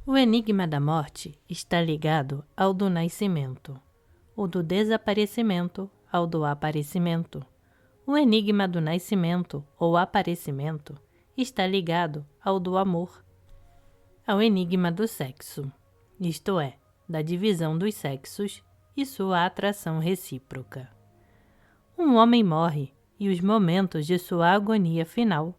O enigma da morte está ligado ao do nascimento, o do desaparecimento ao do aparecimento. O enigma do nascimento ou aparecimento está ligado ao do amor, ao enigma do sexo, isto é, da divisão dos sexos e sua atração recíproca. Um homem morre e os momentos de sua agonia final,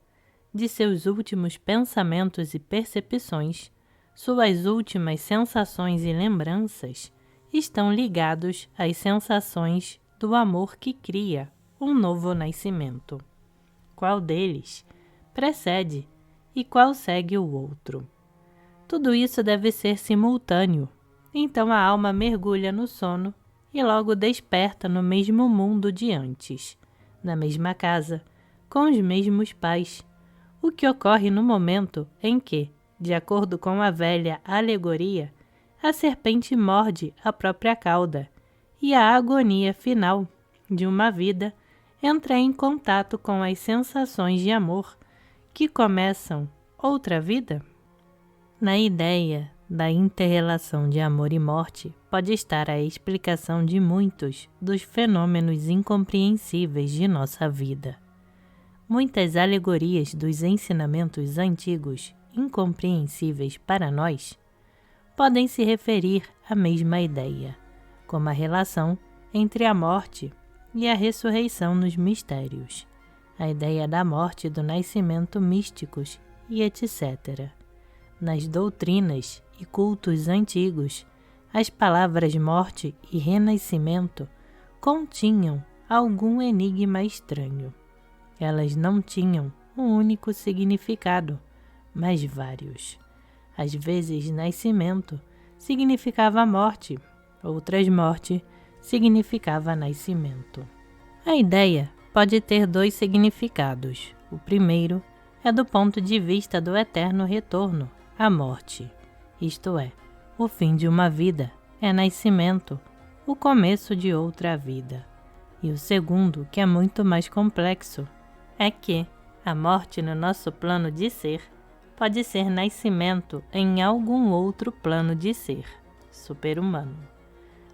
de seus últimos pensamentos e percepções, suas últimas sensações e lembranças, estão ligados às sensações do amor que cria um novo nascimento. Qual deles precede e qual segue o outro? Tudo isso deve ser simultâneo, então a alma mergulha no sono e logo desperta no mesmo mundo de antes, na mesma casa, com os mesmos pais, o que ocorre no momento em que, de acordo com a velha alegoria, a serpente morde a própria cauda e a agonia final de uma vida entra em contato com as sensações de amor que começam outra vida? Na ideia da interrelação de amor e morte pode estar a explicação de muitos dos fenômenos incompreensíveis de nossa vida. Muitas alegorias dos ensinamentos antigos, incompreensíveis para nós, podem se referir à mesma ideia, como a relação entre a morte e a ressurreição nos mistérios, a ideia da morte e do nascimento místicos e etc. Nas doutrinas e cultos antigos, as palavras morte e renascimento continham algum enigma estranho. Elas não tinham um único significado, mas vários. Às vezes, nascimento significava morte, outras morte significava nascimento. A ideia pode ter dois significados. O primeiro é do ponto de vista do eterno retorno à morte, isto é, o fim de uma vida é nascimento, o começo de outra vida. E o segundo, que é muito mais complexo, é que a morte no nosso plano de ser pode ser nascimento em algum outro plano de ser, super-humano.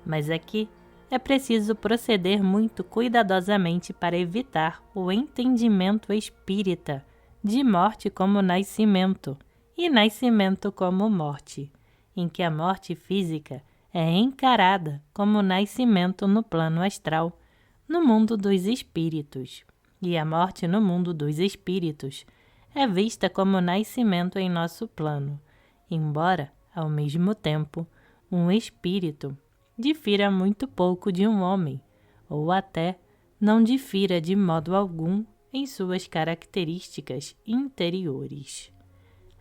Mas aqui é preciso proceder muito cuidadosamente para evitar o entendimento espírita de morte como nascimento e nascimento como morte, em que a morte física é encarada como nascimento no plano astral, no mundo dos espíritos, e a morte no mundo dos espíritos é vista como nascimento em nosso plano, embora, ao mesmo tempo, um espírito difira muito pouco de um homem, ou até não difira de modo algum em suas características interiores.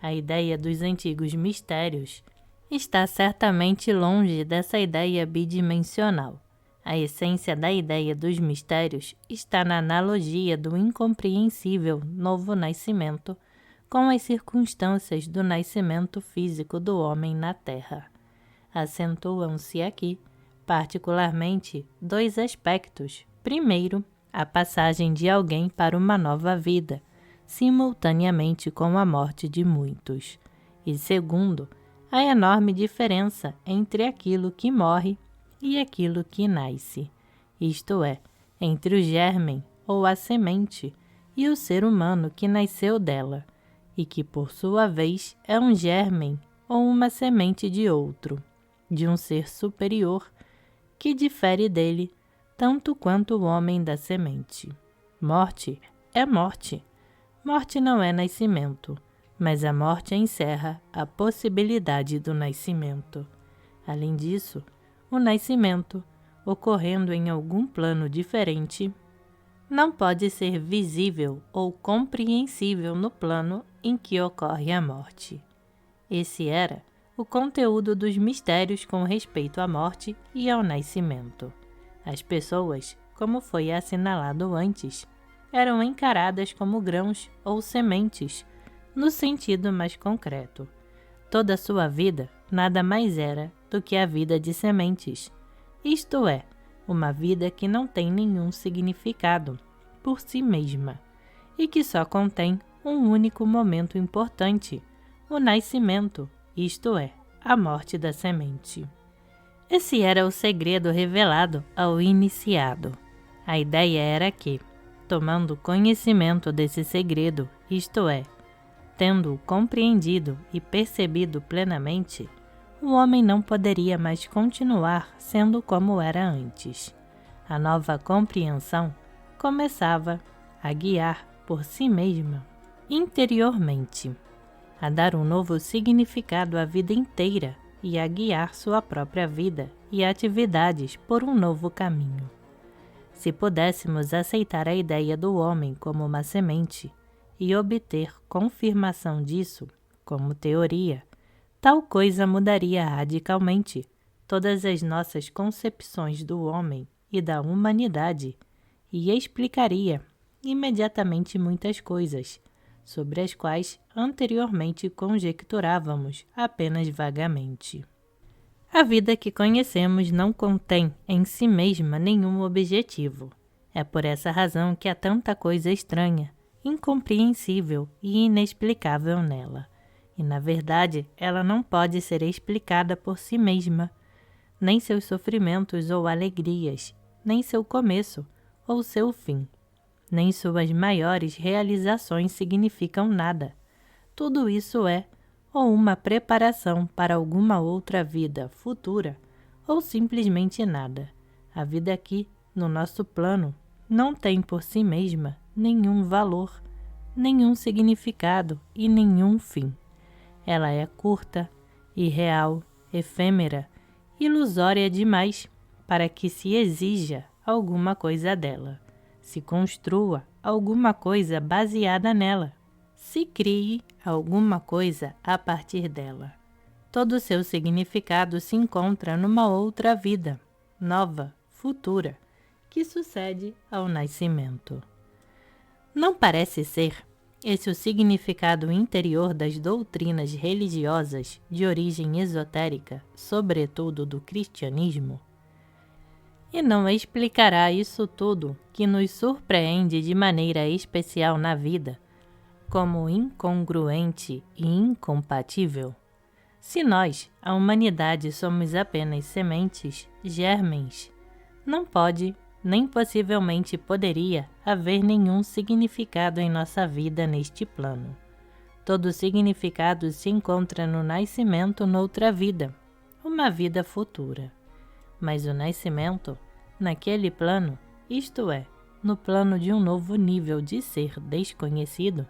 A ideia dos antigos mistérios está certamente longe dessa ideia bidimensional. A essência da ideia dos mistérios está na analogia do incompreensível novo nascimento com as circunstâncias do nascimento físico do homem na Terra. Acentuam-se aqui, particularmente, dois aspectos. Primeiro, a passagem de alguém para uma nova vida, simultaneamente com a morte de muitos. E segundo, a enorme diferença entre aquilo que morre e aquilo que nasce, isto é, entre o germen ou a semente e o ser humano que nasceu dela, e que por sua vez é um germen ou uma semente de outro, de um ser superior, que difere dele tanto quanto o homem da semente. Morte é morte. Morte não é nascimento, mas a morte encerra a possibilidade do nascimento. Além disso, o nascimento, ocorrendo em algum plano diferente, não pode ser visível ou compreensível no plano em que ocorre a morte. Esse era o conteúdo dos mistérios com respeito à morte e ao nascimento. As pessoas, como foi assinalado antes, eram encaradas como grãos ou sementes, no sentido mais concreto. Toda a sua vida nada mais era do que a vida de sementes, isto é, uma vida que não tem nenhum significado por si mesma e que só contém um único momento importante, o nascimento, isto é, a morte da semente. Esse era o segredo revelado ao iniciado. A ideia era que, tomando conhecimento desse segredo, isto é, tendo-o compreendido e percebido plenamente, o homem não poderia mais continuar sendo como era antes. A nova compreensão começava a guiar por si mesma, interiormente, a dar um novo significado à vida inteira e a guiar sua própria vida e atividades por um novo caminho. Se pudéssemos aceitar a ideia do homem como uma semente e obter confirmação disso como teoria, tal coisa mudaria radicalmente todas as nossas concepções do homem e da humanidade e explicaria imediatamente muitas coisas, sobre as quais anteriormente conjecturávamos apenas vagamente. A vida que conhecemos não contém em si mesma nenhum objetivo. É por essa razão que há tanta coisa estranha, incompreensível e inexplicável nela. E, na verdade, ela não pode ser explicada por si mesma, nem seus sofrimentos ou alegrias, nem seu começo ou seu fim, nem suas maiores realizações significam nada. Tudo isso é ou uma preparação para alguma outra vida futura, ou simplesmente nada. A vida aqui, no nosso plano, não tem por si mesma nenhum valor, nenhum significado e nenhum fim. Ela é curta, irreal, efêmera, ilusória demais para que se exija alguma coisa dela, se construa alguma coisa baseada nela, se crie alguma coisa a partir dela. Todo o seu significado se encontra numa outra vida, nova, futura, que sucede ao nascimento. Não parece ser esse o significado interior das doutrinas religiosas de origem esotérica, sobretudo do cristianismo? E não explicará isso tudo que nos surpreende de maneira especial na vida, como incongruente e incompatível? Se nós, a humanidade, somos apenas sementes, germens, não pode, nem possivelmente poderia, haver nenhum significado em nossa vida neste plano. Todo significado se encontra no nascimento noutra vida, uma vida futura. Mas o nascimento, naquele plano, isto é, no plano de um novo nível de ser desconhecido,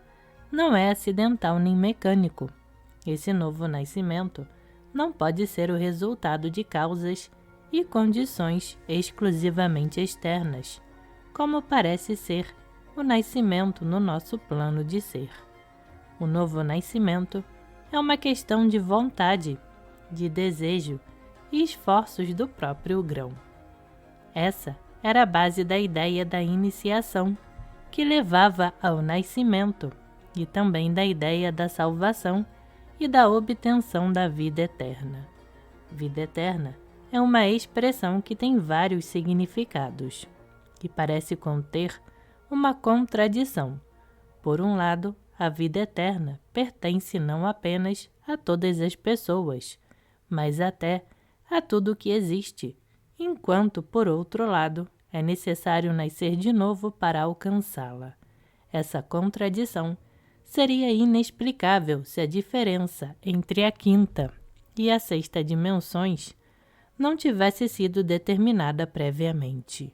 não é acidental nem mecânico. Esse novo nascimento não pode ser o resultado de causas e condições exclusivamente externas, como parece ser o nascimento no nosso plano de ser. O novo nascimento é uma questão de vontade, de desejo e esforços do próprio grão. Essa era a base da ideia da iniciação, que levava ao nascimento, e também da ideia da salvação e da obtenção da vida eterna. Vida eterna é uma expressão que tem vários significados, que parece conter uma contradição. Por um lado, a vida eterna pertence não apenas a todas as pessoas, mas até a tudo que existe, enquanto, por outro lado, é necessário nascer de novo para alcançá-la. Essa contradição seria inexplicável se a diferença entre a quinta e a sexta dimensões não tivesse sido determinada previamente.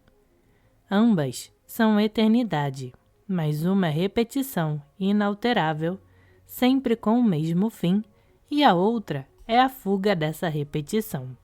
Ambas são eternidade, mas uma repetição inalterável, sempre com o mesmo fim, e a outra é a fuga dessa repetição.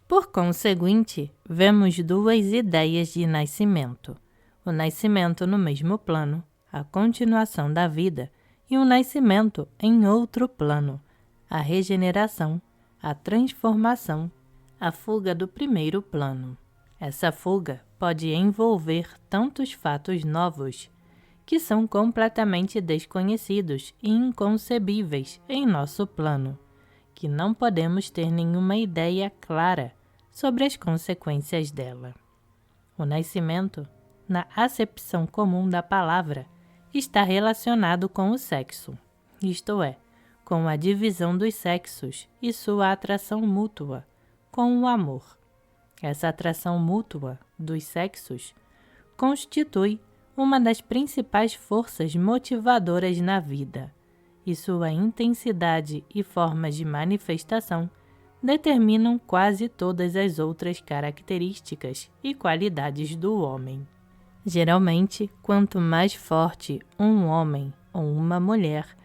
Por conseguinte, vemos duas ideias de nascimento: o nascimento no mesmo plano, a continuação da vida, e o nascimento em outro plano, a regeneração, a transformação, a fuga do primeiro plano. Essa fuga pode envolver tantos fatos novos, que são completamente desconhecidos e inconcebíveis em nosso plano, que não podemos ter nenhuma ideia clara sobre as consequências dela. O nascimento, na acepção comum da palavra, está relacionado com o sexo, isto é, com a divisão dos sexos e sua atração mútua com o amor. Essa atração mútua dos sexos constitui uma das principais forças motivadoras na vida, e sua intensidade e formas de manifestação determinam quase todas as outras características e qualidades do homem. Geralmente, quanto mais forte um homem ou uma mulher,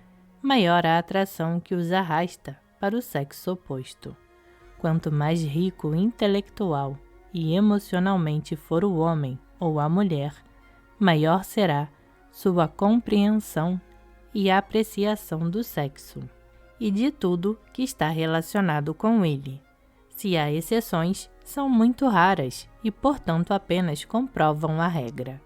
maior a atração que os arrasta para o sexo oposto. Quanto mais rico intelectual e emocionalmente for o homem ou a mulher, maior será sua compreensão e apreciação do sexo e de tudo que está relacionado com ele. Se há exceções, são muito raras e, portanto, apenas comprovam a regra.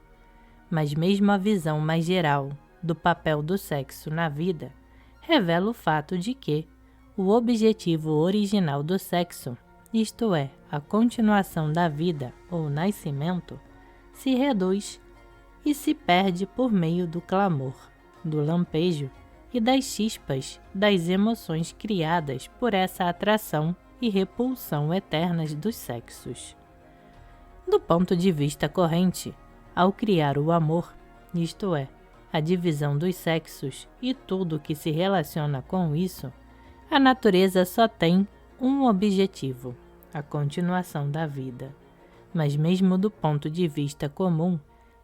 Mas mesmo a visão mais geral do papel do sexo na vida revela o fato de que o objetivo original do sexo, isto é, a continuação da vida ou nascimento, se reduz e se perde por meio do clamor, do lampejo e das chispas das emoções criadas por essa atração e repulsão eternas dos sexos. Do ponto de vista corrente, ao criar o amor, isto é, a divisão dos sexos e tudo que se relaciona com isso, a natureza só tem um objetivo, a continuação da vida. Mas mesmo do ponto de vista comum,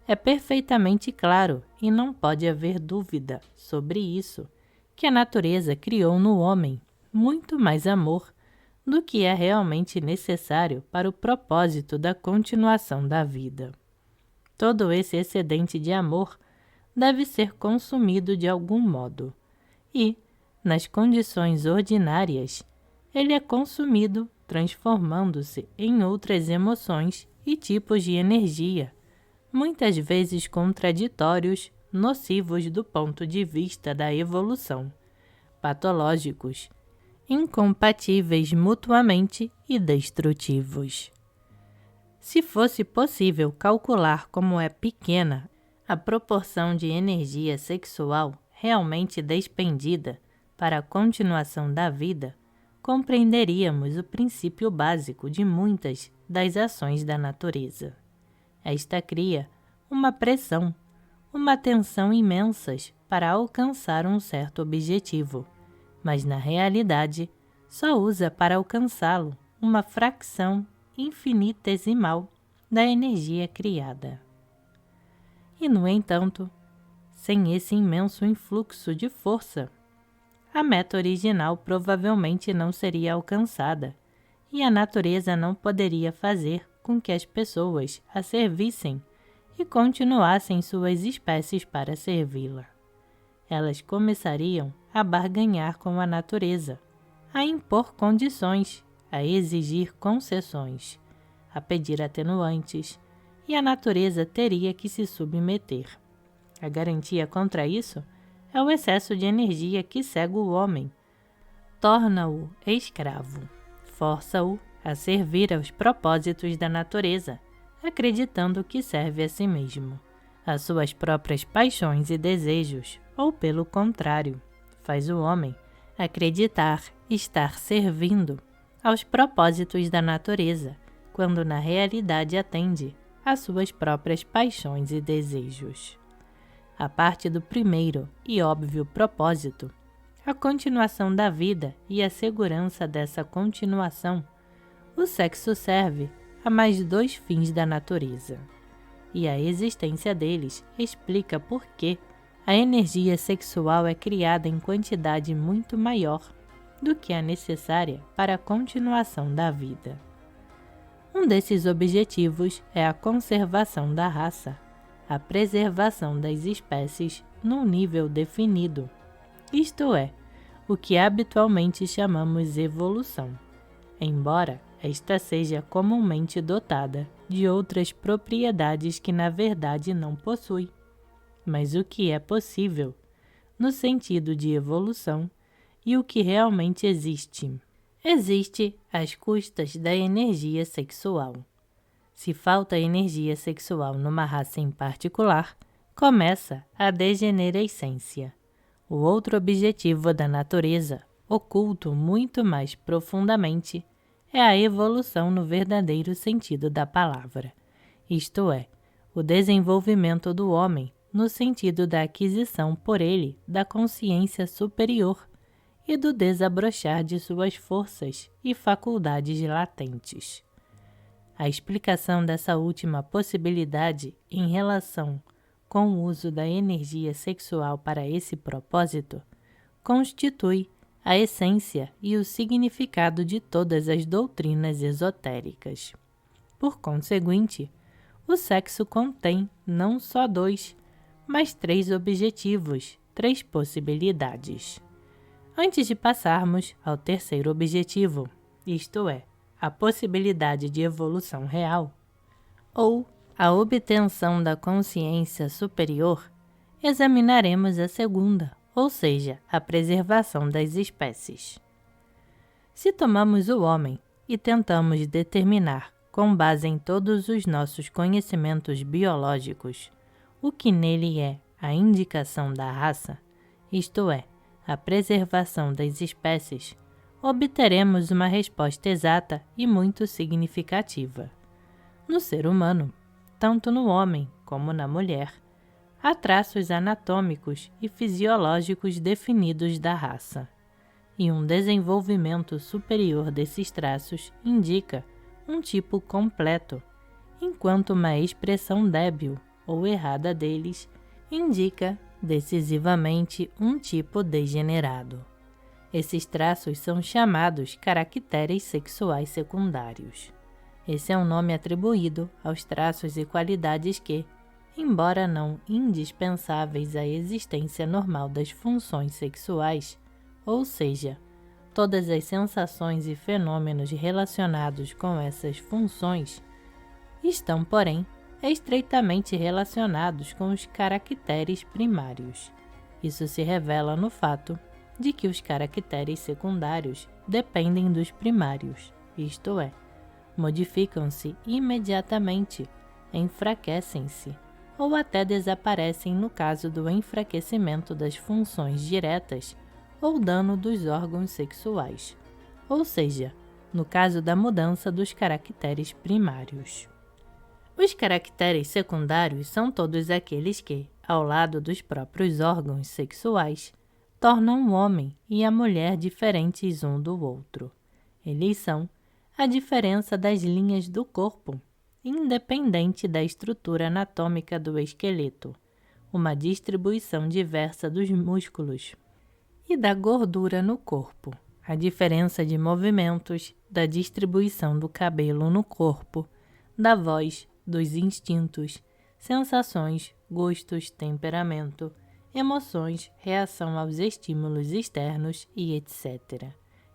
é perfeitamente claro e não pode haver dúvida sobre isso, que a natureza criou no homem muito mais amor do que é realmente necessário para o propósito da continuação da vida. Todo esse excedente de amor deve ser consumido de algum modo, e, nas condições ordinárias, ele é consumido transformando-se em outras emoções e tipos de energia, muitas vezes contraditórios, nocivos do ponto de vista da evolução, patológicos, incompatíveis mutuamente e destrutivos. Se fosse possível calcular como é pequena a proporção de energia sexual realmente despendida para a continuação da vida, compreenderíamos o princípio básico de muitas das ações da natureza. Esta cria uma pressão, uma tensão imensas para alcançar um certo objetivo, mas na realidade só usa para alcançá-lo uma fração infinitesimal da energia criada. E, no entanto, sem esse imenso influxo de força, a meta original provavelmente não seria alcançada e a natureza não poderia fazer com que as pessoas a servissem e continuassem suas espécies para servi-la. Elas começariam a barganhar com a natureza, a impor condições, a exigir concessões, a pedir atenuantes, e a natureza teria que se submeter. A garantia contra isso é o excesso de energia que cega o homem, torna-o escravo, força-o a servir aos propósitos da natureza, acreditando que serve a si mesmo, às suas próprias paixões e desejos, ou pelo contrário, faz o homem acreditar estar servindo aos propósitos da natureza, quando na realidade atende às suas próprias paixões e desejos. A parte do primeiro e óbvio propósito, a continuação da vida e a segurança dessa continuação, o sexo serve a mais dois fins da natureza, e a existência deles explica por que a energia sexual é criada em quantidade muito maior do que a necessária para a continuação da vida. Um desses objetivos é a conservação da raça, a preservação das espécies num nível definido, isto é, o que habitualmente chamamos evolução, embora esta seja comumente dotada de outras propriedades que na verdade não possui, mas o que é possível, no sentido de evolução, e o que realmente existe. Existe às custas da energia sexual. Se falta energia sexual numa raça em particular, começa a degenerescência. O outro objetivo da natureza, oculto muito mais profundamente, é a evolução no verdadeiro sentido da palavra, isto é, o desenvolvimento do homem no sentido da aquisição por ele da consciência superior e do desabrochar de suas forças e faculdades latentes. A explicação dessa última possibilidade em relação com o uso da energia sexual para esse propósito constitui a essência e o significado de todas as doutrinas esotéricas. Por conseguinte, o sexo contém não só 2, mas 3 objetivos, 3 possibilidades. Antes de passarmos ao terceiro objetivo, isto é, a possibilidade de evolução real, ou a obtenção da consciência superior, examinaremos a segunda, ou seja, a preservação das espécies. Se tomamos o homem e tentamos determinar, com base em todos os nossos conhecimentos biológicos, o que nele é a indicação da raça, isto é, a preservação das espécies, obteremos uma resposta exata e muito significativa. No ser humano, tanto no homem como na mulher, há traços anatômicos e fisiológicos definidos da raça, e um desenvolvimento superior desses traços indica um tipo completo, enquanto uma expressão débil ou errada deles indica decisivamente um tipo degenerado. Esses traços são chamados caracteres sexuais secundários. Esse é um nome atribuído aos traços e qualidades que, embora não indispensáveis à existência normal das funções sexuais, ou seja, todas as sensações e fenômenos relacionados com essas funções, estão, porém, estreitamente relacionados com os caracteres primários. Isso se revela no fato de que os caracteres secundários dependem dos primários, isto é, modificam-se imediatamente, enfraquecem-se ou até desaparecem no caso do enfraquecimento das funções diretas ou dano dos órgãos sexuais, ou seja, no caso da mudança dos caracteres primários. Os caracteres secundários são todos aqueles que, ao lado dos próprios órgãos sexuais, tornam o homem e a mulher diferentes um do outro. Eles são a diferença das linhas do corpo, independente da estrutura anatômica do esqueleto, uma distribuição diversa dos músculos e da gordura no corpo, a diferença de movimentos, da distribuição do cabelo no corpo, da voz, dos instintos, sensações, gostos, temperamento, emoções, reação aos estímulos externos e etc.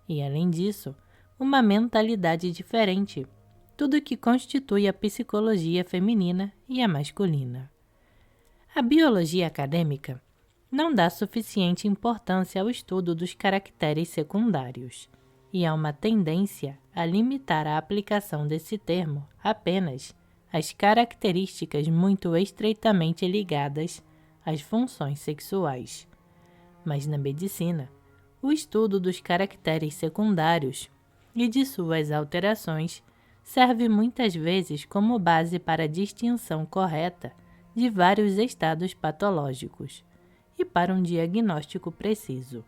E, além disso, uma mentalidade diferente, tudo que constitui a psicologia feminina e a masculina. A biologia acadêmica não dá suficiente importância ao estudo dos caracteres secundários, e há uma tendência a limitar a aplicação desse termo apenas às características muito estreitamente ligadas às funções sexuais. Mas na medicina, o estudo dos caracteres secundários e de suas alterações serve muitas vezes como base para a distinção correta de vários estados patológicos e para um diagnóstico preciso.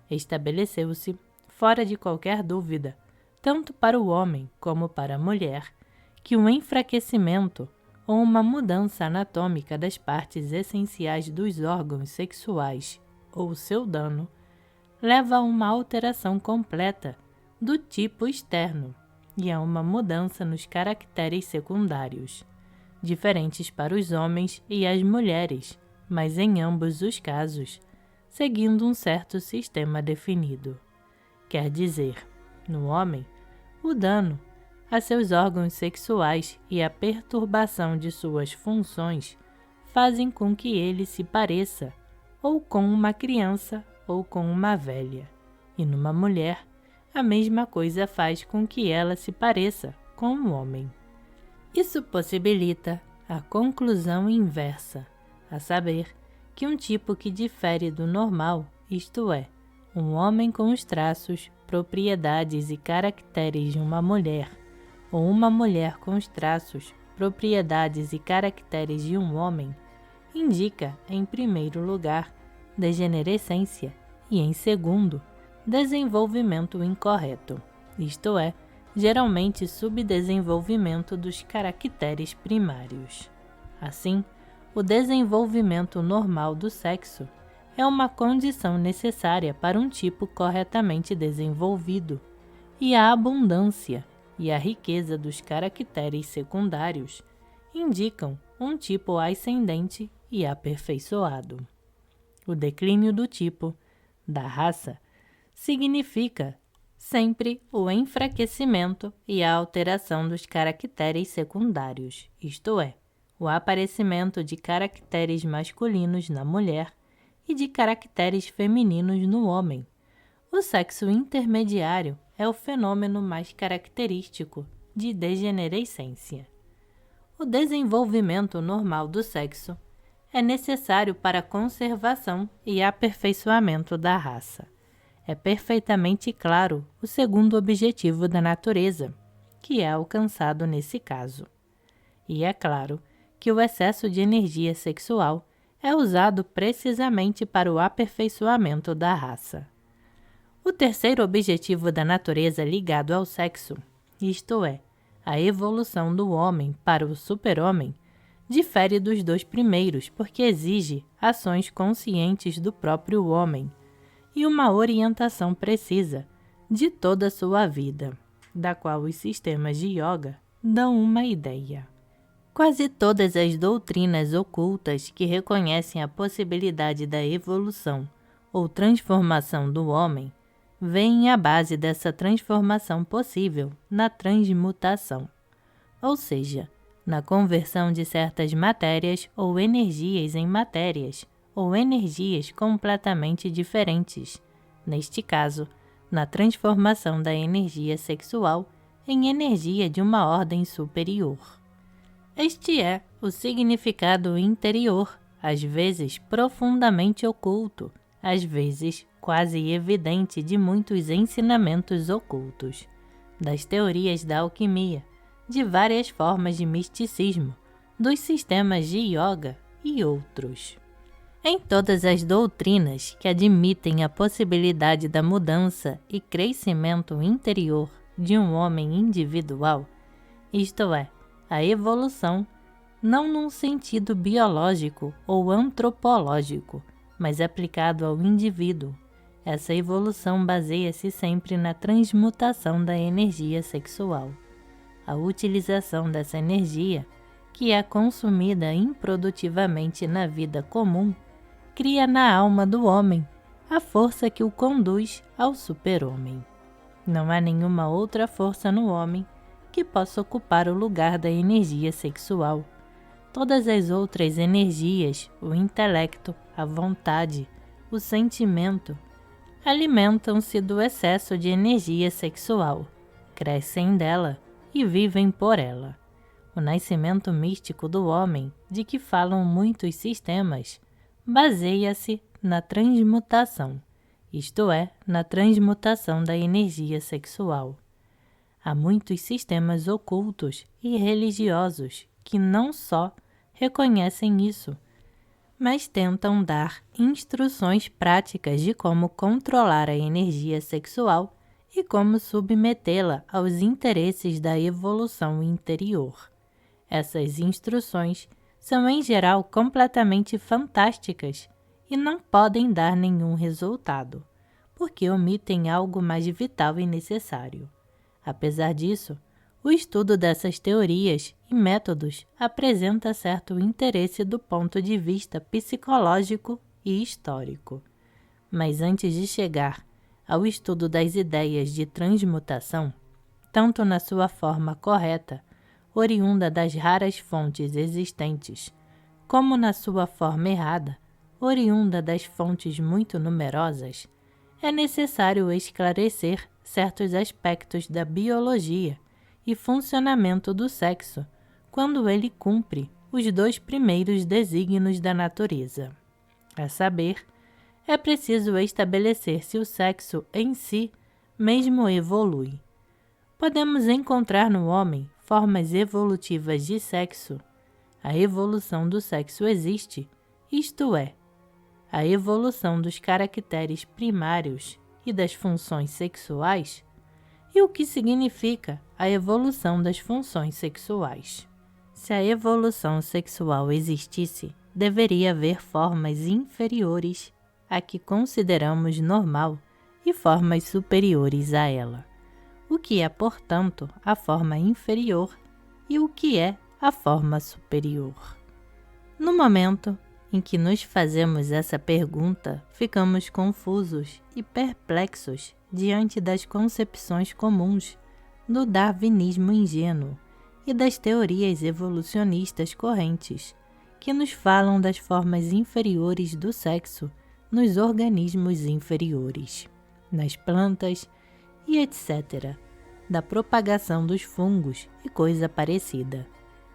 Estabeleceu-se, fora de qualquer dúvida, tanto para o homem como para a mulher, que um enfraquecimento ou uma mudança anatômica das partes essenciais dos órgãos sexuais ou seu dano leva a uma alteração completa do tipo externo e a uma mudança nos caracteres secundários, diferentes para os homens e as mulheres, mas em ambos os casos, seguindo um certo sistema definido. Quer dizer, no homem, o dano a seus órgãos sexuais e a perturbação de suas funções fazem com que ele se pareça ou com uma criança ou com uma velha, e numa mulher, a mesma coisa faz com que ela se pareça com um homem. Isso possibilita a conclusão inversa, a saber, que um tipo que difere do normal, isto é, um homem com os traços, propriedades e caracteres de uma mulher, ou uma mulher com os traços, propriedades e caracteres de um homem, indica, em primeiro lugar, degenerescência e, em segundo, desenvolvimento incorreto, isto é, geralmente subdesenvolvimento dos caracteres primários. Assim, o desenvolvimento normal do sexo é uma condição necessária para um tipo corretamente desenvolvido, e a abundância e a riqueza dos caracteres secundários indicam um tipo ascendente e aperfeiçoado. O declínio do tipo, da raça, significa sempre o enfraquecimento e a alteração dos caracteres secundários, isto é, o aparecimento de caracteres masculinos na mulher e de caracteres femininos no homem. O sexo intermediário é o fenômeno mais característico de degenerescência. O desenvolvimento normal do sexo é necessário para a conservação e aperfeiçoamento da raça. É perfeitamente claro o segundo objetivo da natureza, que é alcançado nesse caso. E é claro que o excesso de energia sexual é usado precisamente para o aperfeiçoamento da raça. O terceiro objetivo da natureza ligado ao sexo, isto é, a evolução do homem para o super-homem, difere dos dois primeiros porque exige ações conscientes do próprio homem e uma orientação precisa de toda a sua vida, da qual os sistemas de yoga dão uma ideia. Quase todas as doutrinas ocultas que reconhecem a possibilidade da evolução ou transformação do homem veem a base dessa transformação possível na transmutação, ou seja, na conversão de certas matérias ou energias em matérias ou energias completamente diferentes, neste caso, na transformação da energia sexual em energia de uma ordem superior. Este é o significado interior, às vezes profundamente oculto, às vezes quase evidente de muitos ensinamentos ocultos, das teorias da alquimia, de várias formas de misticismo, dos sistemas de yoga e outros. Em todas as doutrinas que admitem a possibilidade da mudança e crescimento interior de um homem individual, isto é, a evolução, não num sentido biológico ou antropológico, mas aplicado ao indivíduo. Essa evolução baseia-se sempre na transmutação da energia sexual. A utilização dessa energia, que é consumida improdutivamente na vida comum, cria na alma do homem a força que o conduz ao super-homem. Não há nenhuma outra força no homem que possa ocupar o lugar da energia sexual. Todas as outras energias, o intelecto, a vontade, o sentimento, alimentam-se do excesso de energia sexual, crescem dela e vivem por ela. O nascimento místico do homem, de que falam muitos sistemas, baseia-se na transmutação, isto é, na transmutação da energia sexual. Há muitos sistemas ocultos e religiosos que não só reconhecem isso, mas tentam dar instruções práticas de como controlar a energia sexual e como submetê-la aos interesses da evolução interior. Essas instruções são em geral completamente fantásticas e não podem dar nenhum resultado, porque omitem algo mais vital e necessário. Apesar disso, o estudo dessas teorias e métodos apresenta certo interesse do ponto de vista psicológico e histórico. Mas antes de chegar ao estudo das ideias de transmutação, tanto na sua forma correta, oriunda das raras fontes existentes, como na sua forma errada, oriunda das fontes muito numerosas, é necessário esclarecer certos aspectos da biologia e funcionamento do sexo quando ele cumpre os dois primeiros desígnios da natureza. A saber, é preciso estabelecer se o sexo em si mesmo evolui. Podemos encontrar no homem formas evolutivas de sexo. A evolução do sexo existe, isto é, a evolução dos caracteres primários e das funções sexuais. E o que significa a evolução das funções sexuais? Se a evolução sexual existisse, deveria haver formas inferiores a que consideramos normal e formas superiores a ela. O que é, portanto, a forma inferior e o que é a forma superior? No momento em que nos fazemos essa pergunta, ficamos confusos e perplexos diante das concepções comuns do darwinismo ingênuo e das teorias evolucionistas correntes, que nos falam das formas inferiores do sexo nos organismos inferiores, nas plantas e etc., da propagação dos fungos e coisa parecida.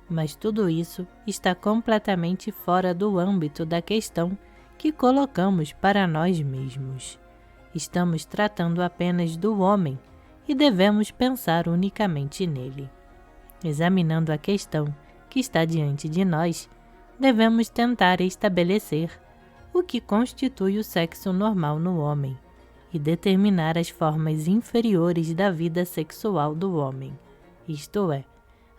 Mas tudo isso está completamente fora do âmbito da questão que colocamos para nós mesmos. Estamos tratando apenas do homem e devemos pensar unicamente nele. Examinando a questão que está diante de nós, devemos tentar estabelecer o que constitui o sexo normal no homem e determinar as formas inferiores da vida sexual do homem, isto é,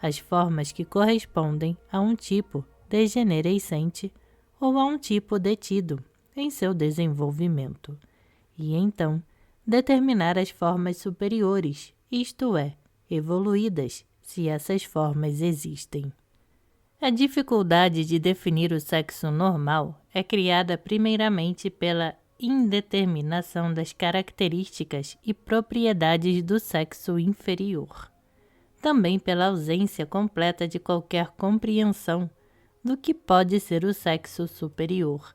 as formas que correspondem a um tipo degenerescente ou a um tipo detido em seu desenvolvimento, e então determinar as formas superiores, isto é, evoluídas, se essas formas existem. A dificuldade de definir o sexo normal é criada primeiramente pela indeterminação das características e propriedades do sexo inferior. Também pela ausência completa de qualquer compreensão do que pode ser o sexo superior,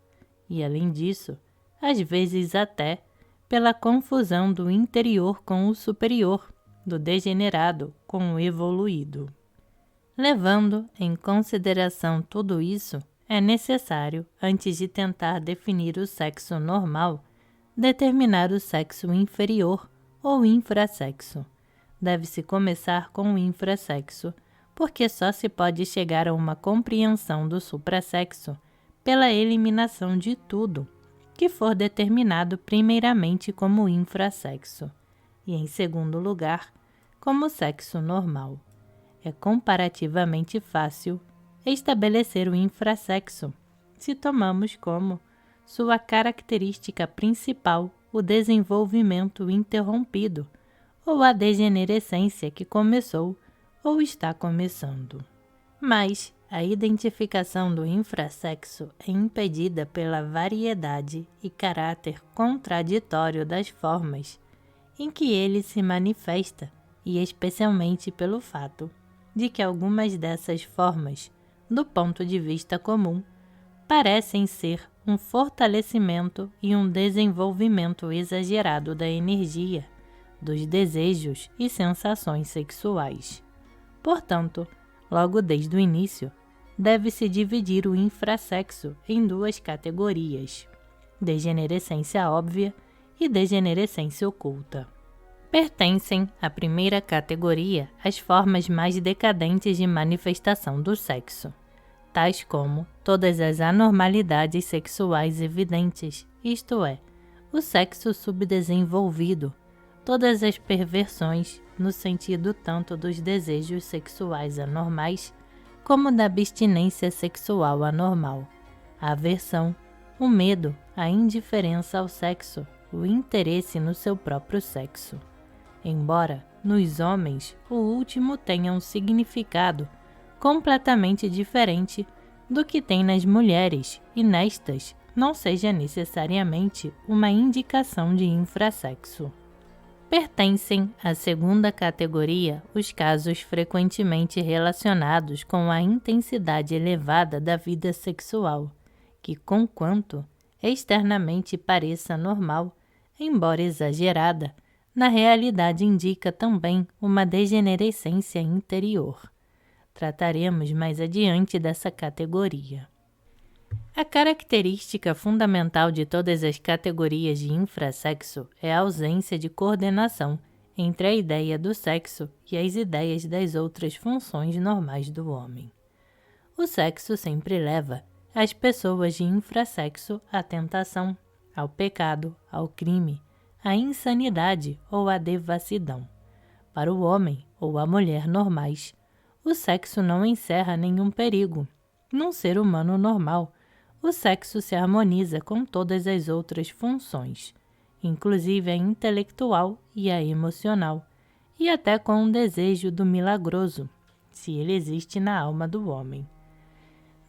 e além disso, às vezes até pela confusão do interior com o superior, do degenerado com o evoluído. Levando em consideração tudo isso, é necessário, antes de tentar definir o sexo normal, determinar o sexo inferior ou infrassexo. Deve-se começar com o infrassexo, porque só se pode chegar a uma compreensão do suprassexo pela eliminação de tudo que for determinado primeiramente como infrassexo, e em segundo lugar, como sexo normal. É comparativamente fácil estabelecer o infrassexo, se tomamos como sua característica principal o desenvolvimento interrompido, ou a degenerescência que começou ou está começando. Mas a identificação do infrassexo é impedida pela variedade e caráter contraditório das formas em que ele se manifesta, e especialmente pelo fato de que algumas dessas formas, do ponto de vista comum, parecem ser um fortalecimento e um desenvolvimento exagerado da energia, dos desejos e sensações sexuais. Portanto, logo desde o início, deve-se dividir o infrassexo em duas categorias: degenerescência óbvia e degenerescência oculta. Pertencem à primeira categoria as formas mais decadentes de manifestação do sexo, tais como todas as anormalidades sexuais evidentes, isto é, o sexo subdesenvolvido, todas as perversões, no sentido tanto dos desejos sexuais anormais como da abstinência sexual anormal, a aversão, o medo, a indiferença ao sexo, o interesse no seu próprio sexo. Embora, nos homens, o último tenha um significado completamente diferente do que tem nas mulheres, e nestas não seja necessariamente uma indicação de infrassexo. Pertencem à segunda categoria os casos frequentemente relacionados com a intensidade elevada da vida sexual, que, conquanto externamente pareça normal, embora exagerada, na realidade indica também uma degenerescência interior. Trataremos mais adiante dessa categoria. A característica fundamental de todas as categorias de infrassexo é a ausência de coordenação entre a ideia do sexo e as ideias das outras funções normais do homem. O sexo sempre leva as pessoas de infrassexo à tentação, ao pecado, ao crime, à insanidade ou à devassidão. Para o homem ou a mulher normais, o sexo não encerra nenhum perigo. Num ser humano normal, o sexo se harmoniza com todas as outras funções, inclusive a intelectual e a emocional, e até com o desejo do milagroso, se ele existe na alma do homem.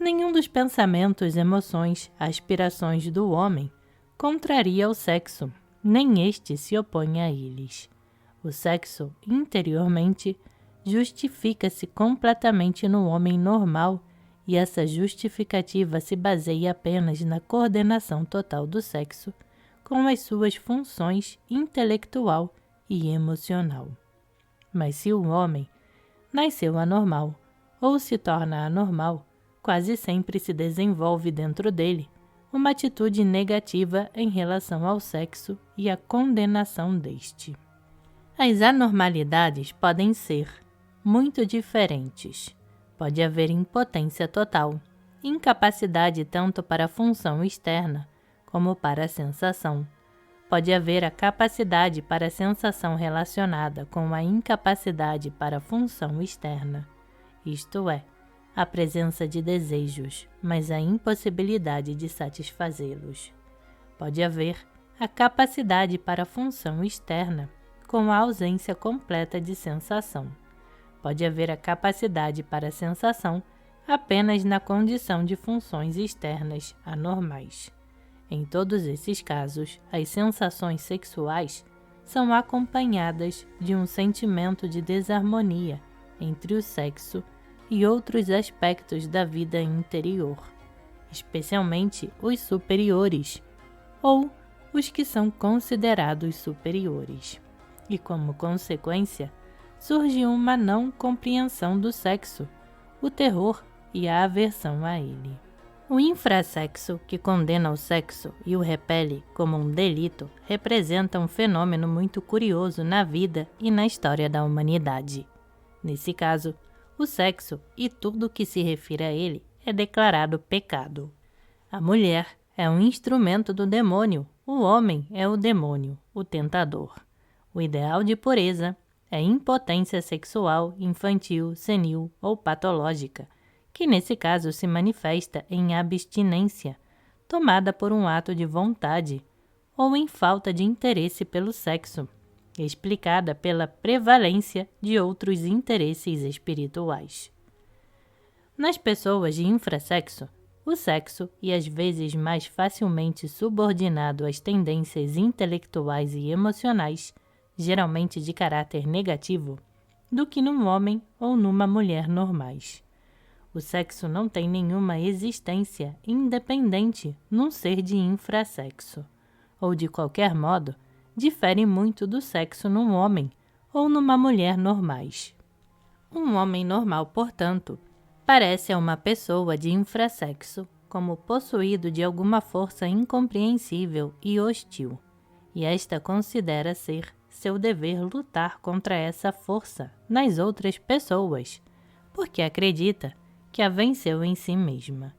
Nenhum dos pensamentos, emoções, aspirações do homem contraria o sexo, nem este se opõe a eles. O sexo, interiormente, justifica-se completamente no homem normal, e essa justificativa se baseia apenas na coordenação total do sexo com as suas funções intelectual e emocional. Mas se o homem nasceu anormal ou se torna anormal, quase sempre se desenvolve dentro dele uma atitude negativa em relação ao sexo e a condenação deste. As anormalidades podem ser muito diferentes. Pode haver impotência total, incapacidade tanto para a função externa como para a sensação. Pode haver a capacidade para a sensação relacionada com a incapacidade para a função externa, isto é, a presença de desejos, mas a impossibilidade de satisfazê-los. Pode haver a capacidade para a função externa, com a ausência completa de sensação. Pode haver a capacidade para a sensação apenas na condição de funções externas anormais. Em todos esses casos, as sensações sexuais são acompanhadas de um sentimento de desarmonia entre o sexo e outros aspectos da vida interior, especialmente os superiores, ou os que são considerados superiores. E como consequência, surge uma não compreensão do sexo, o terror e a aversão a ele. O infrassexo, que condena o sexo e o repele como um delito, representa um fenômeno muito curioso na vida e na história da humanidade. Nesse caso, o sexo e tudo o que se refere a ele é declarado pecado. A mulher é um instrumento do demônio, o homem é o demônio, o tentador. O ideal de pureza é impotência sexual, infantil, senil ou patológica, que nesse caso se manifesta em abstinência, tomada por um ato de vontade, ou em falta de interesse pelo sexo, explicada pela prevalência de outros interesses espirituais. Nas pessoas de infrassexo, o sexo, e às vezes mais facilmente subordinado às tendências intelectuais e emocionais, geralmente de caráter negativo, do que num homem ou numa mulher normais. O sexo não tem nenhuma existência independente num ser de infrassexo, ou de qualquer modo, difere muito do sexo num homem ou numa mulher normais. Um homem normal, portanto, parece a uma pessoa de infrassexo como possuído de alguma força incompreensível e hostil, e esta considera ser seu dever lutar contra essa força nas outras pessoas, porque acredita que a venceu em si mesma.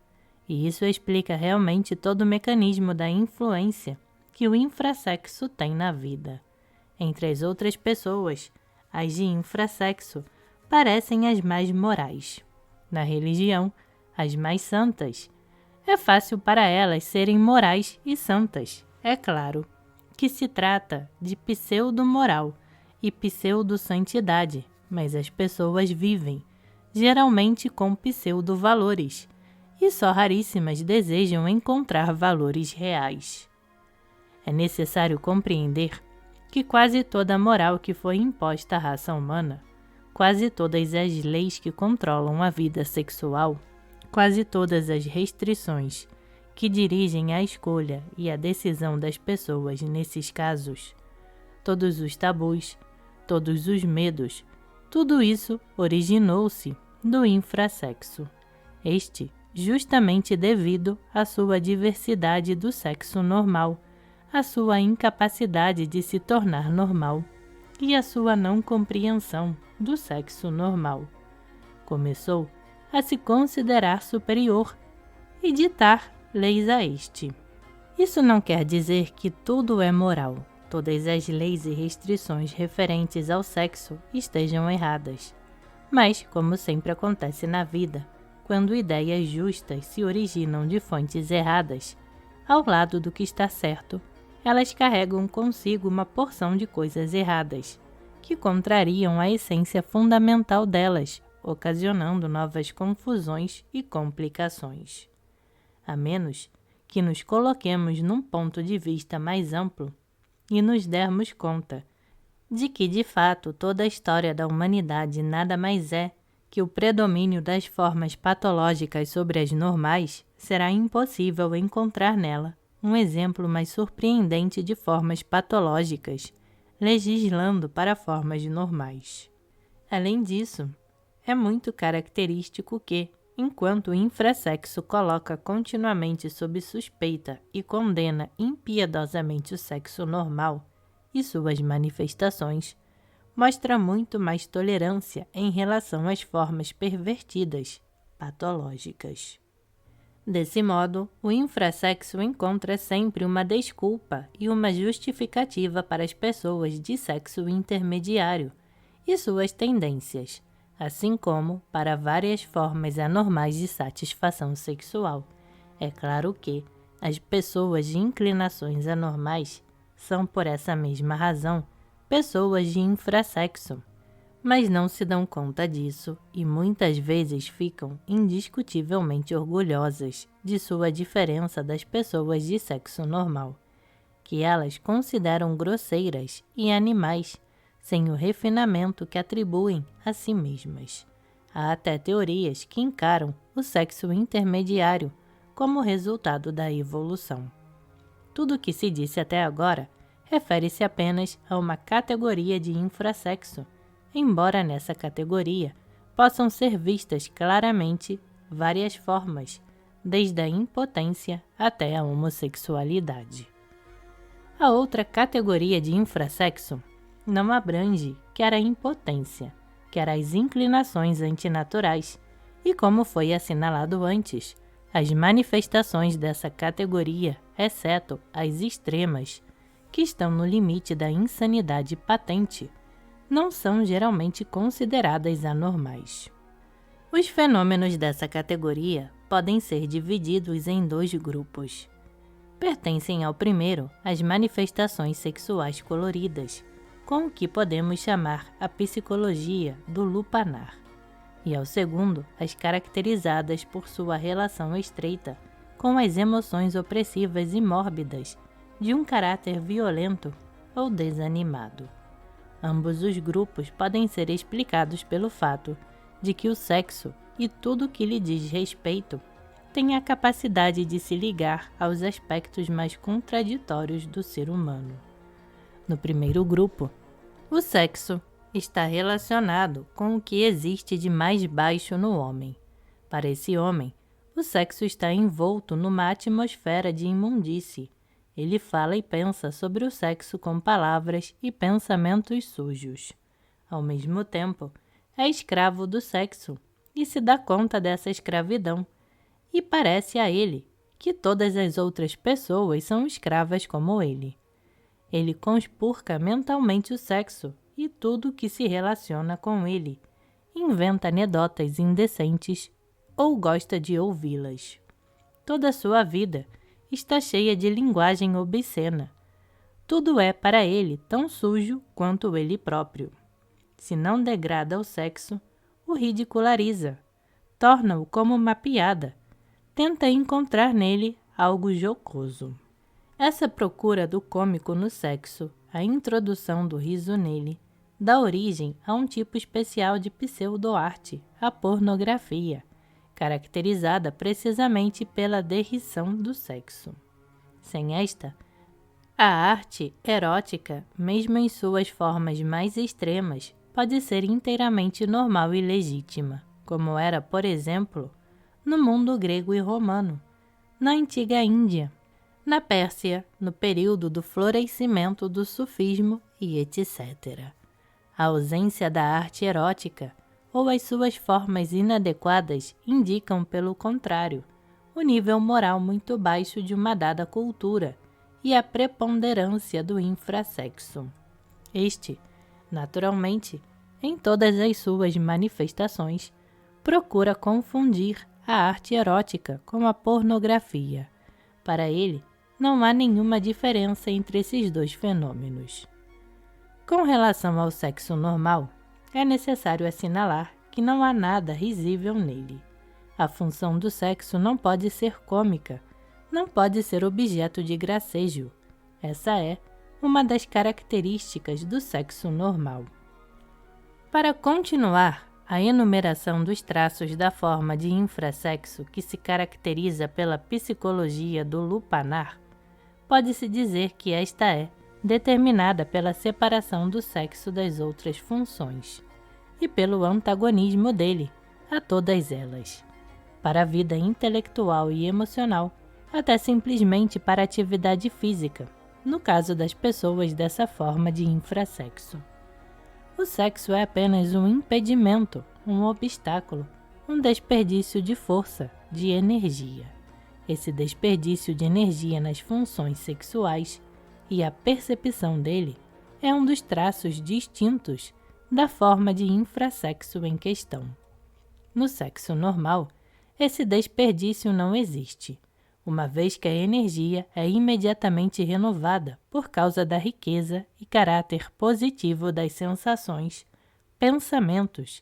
E isso explica realmente todo o mecanismo da influência que o infrassexo tem na vida. Entre as outras pessoas, as de infrassexo parecem as mais morais. Na religião, as mais santas. É fácil para elas serem morais e santas, é claro, que se trata de pseudo-moral e pseudo-santidade, mas as pessoas vivem, geralmente com pseudo-valores, e só raríssimas desejam encontrar valores reais. É necessário compreender que quase toda a moral que foi imposta à raça humana, quase todas as leis que controlam a vida sexual, quase todas as restrições que dirigem a escolha e a decisão das pessoas nesses casos, todos os tabus, todos os medos, tudo isso originou-se do infrassexo. Este justamente devido à sua diversidade do sexo normal, à sua incapacidade de se tornar normal e à sua não compreensão do sexo normal. Começou a se considerar superior e ditar leis a este. Isso não quer dizer que tudo é moral, todas as leis e restrições referentes ao sexo estejam erradas. Mas, como sempre acontece na vida, quando ideias justas se originam de fontes erradas, ao lado do que está certo, elas carregam consigo uma porção de coisas erradas, que contrariam a essência fundamental delas, ocasionando novas confusões e complicações. A menos que nos coloquemos num ponto de vista mais amplo e nos dermos conta de que, de fato, toda a história da humanidade nada mais é que o predomínio das formas patológicas sobre as normais, será impossível encontrar nela um exemplo mais surpreendente de formas patológicas, legislando para formas normais. Além disso, é muito característico que, enquanto o infrassexo coloca continuamente sob suspeita e condena impiedosamente o sexo normal e suas manifestações, mostra muito mais tolerância em relação às formas pervertidas, patológicas. Desse modo, o infrassexo encontra sempre uma desculpa e uma justificativa para as pessoas de sexo intermediário e suas tendências, assim como para várias formas anormais de satisfação sexual. É claro que as pessoas de inclinações anormais são, por essa mesma razão, pessoas de infrassexo, mas não se dão conta disso e muitas vezes ficam indiscutivelmente orgulhosas de sua diferença das pessoas de sexo normal, que elas consideram grosseiras e animais, sem o refinamento que atribuem a si mesmas. Há até teorias que encaram o sexo intermediário como resultado da evolução. Tudo o que se disse até agora refere-se apenas a uma categoria de infrassexo, embora nessa categoria possam ser vistas claramente várias formas, desde a impotência até a homossexualidade. A outra categoria de infrassexo não abrange quer a impotência, quer as inclinações antinaturais, e como foi assinalado antes, as manifestações dessa categoria, exceto as extremas, que estão no limite da insanidade patente, não são geralmente consideradas anormais. Os fenômenos dessa categoria podem ser divididos em dois grupos. Pertencem ao primeiro as manifestações sexuais coloridas, com o que podemos chamar a psicologia do lupanar, e ao segundo as caracterizadas por sua relação estreita com as emoções opressivas e mórbidas de um caráter violento ou desanimado. Ambos os grupos podem ser explicados pelo fato de que o sexo e tudo que lhe diz respeito tem a capacidade de se ligar aos aspectos mais contraditórios do ser humano. No primeiro grupo, o sexo está relacionado com o que existe de mais baixo no homem. Para esse homem, o sexo está envolto numa atmosfera de imundície. Ele fala e pensa sobre o sexo com palavras e pensamentos sujos. Ao mesmo tempo, é escravo do sexo e se dá conta dessa escravidão, e parece a ele que todas as outras pessoas são escravas como ele. Ele conspurca mentalmente o sexo e tudo que se relaciona com ele, inventa anedotas indecentes ou gosta de ouvi-las. Toda a sua vida está cheia de linguagem obscena. Tudo é para ele tão sujo quanto ele próprio. Se não degrada o sexo, o ridiculariza, torna-o como uma piada, tenta encontrar nele algo jocoso. Essa procura do cômico no sexo, a introdução do riso nele, dá origem a um tipo especial de pseudo-arte, a pornografia, caracterizada precisamente pela derrição do sexo. Sem esta, a arte erótica, mesmo em suas formas mais extremas, pode ser inteiramente normal e legítima, como era, por exemplo, no mundo grego e romano, na antiga Índia, na Pérsia, no período do florescimento do sufismo e etc. A ausência da arte erótica ou as suas formas inadequadas indicam, pelo contrário, o nível moral muito baixo de uma dada cultura e a preponderância do infrassexo. Este, naturalmente, em todas as suas manifestações, procura confundir a arte erótica com a pornografia. Para ele, não há nenhuma diferença entre esses dois fenômenos. Com relação ao sexo normal, é necessário assinalar que não há nada risível nele. A função do sexo não pode ser cômica, não pode ser objeto de gracejo. Essa é uma das características do sexo normal. Para continuar a enumeração dos traços da forma de infrassexo que se caracteriza pela psicologia do lupanar, pode-se dizer que esta é determinada pela separação do sexo das outras funções e pelo antagonismo dele a todas elas, para a vida intelectual e emocional, até simplesmente para a atividade física, no caso das pessoas dessa forma de infrassexo. O sexo é apenas um impedimento, um obstáculo, um desperdício de força, de energia. Esse desperdício de energia nas funções sexuais e a percepção dele é um dos traços distintos da forma de infrassexo em questão. No sexo normal, esse desperdício não existe, uma vez que a energia é imediatamente renovada por causa da riqueza e caráter positivo das sensações, pensamentos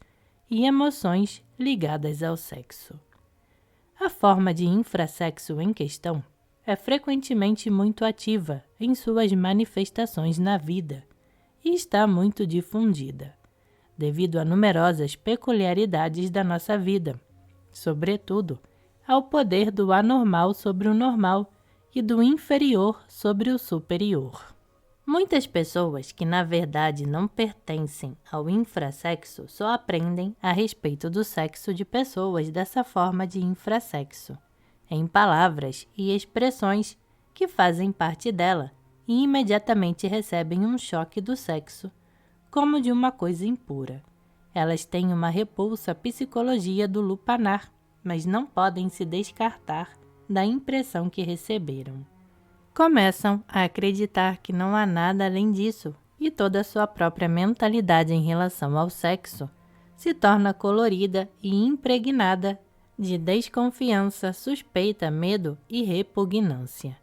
e emoções ligadas ao sexo. A forma de infrassexo em questão é frequentemente muito ativa em suas manifestações na vida e está muito difundida, devido a numerosas peculiaridades da nossa vida, sobretudo ao poder do anormal sobre o normal e do inferior sobre o superior. Muitas pessoas que na verdade não pertencem ao infrassexo só aprendem a respeito do sexo de pessoas dessa forma de infrassexo, em palavras e expressões que fazem parte dela e imediatamente recebem um choque do sexo, como de uma coisa impura. Elas têm uma repulsa à psicologia do lupanar, mas não podem se descartar da impressão que receberam. Começam a acreditar que não há nada além disso e toda a sua própria mentalidade em relação ao sexo se torna colorida e impregnada de desconfiança, suspeita, medo e repugnância.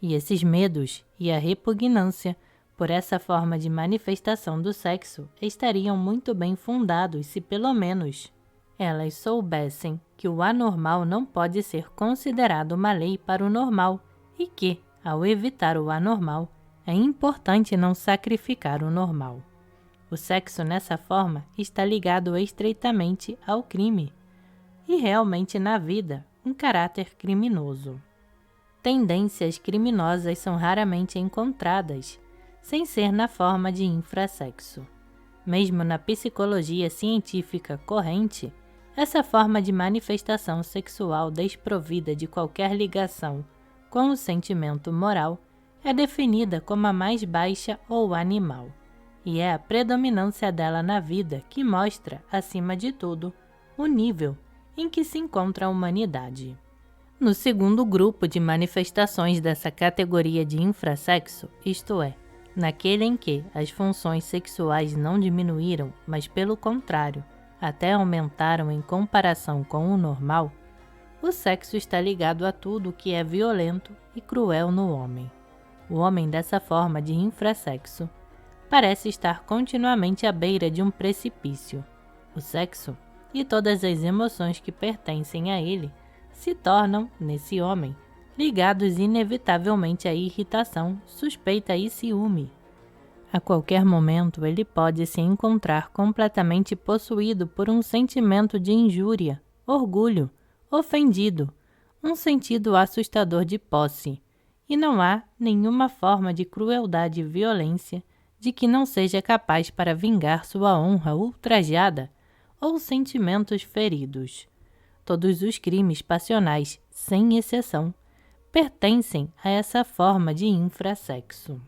E esses medos e a repugnância por essa forma de manifestação do sexo estariam muito bem fundados se pelo menos elas soubessem que o anormal não pode ser considerado uma lei para o normal e que, ao evitar o anormal, é importante não sacrificar o normal. O sexo nessa forma está ligado estreitamente ao crime e realmente na vida um caráter criminoso. Tendências criminosas são raramente encontradas sem ser na forma de infrassexo. Mesmo na psicologia científica corrente, essa forma de manifestação sexual desprovida de qualquer ligação com o sentimento moral é definida como a mais baixa ou animal, e é a predominância dela na vida que mostra, acima de tudo, o nível em que se encontra a humanidade. No segundo grupo de manifestações dessa categoria de infrassexo, isto é, naquele em que as funções sexuais não diminuíram, mas pelo contrário, até aumentaram em comparação com o normal, o sexo está ligado a tudo o que é violento e cruel no homem. O homem dessa forma de infrassexo parece estar continuamente à beira de um precipício. O sexo e todas as emoções que pertencem a ele se tornam, nesse homem, ligados inevitavelmente à irritação, suspeita e ciúme. A qualquer momento ele pode se encontrar completamente possuído por um sentimento de injúria, orgulho, ofendido, um sentido assustador de posse, e não há nenhuma forma de crueldade e violência de que não seja capaz para vingar sua honra ultrajada ou sentimentos feridos. Todos os crimes passionais, sem exceção, pertencem a essa forma de infrassexo.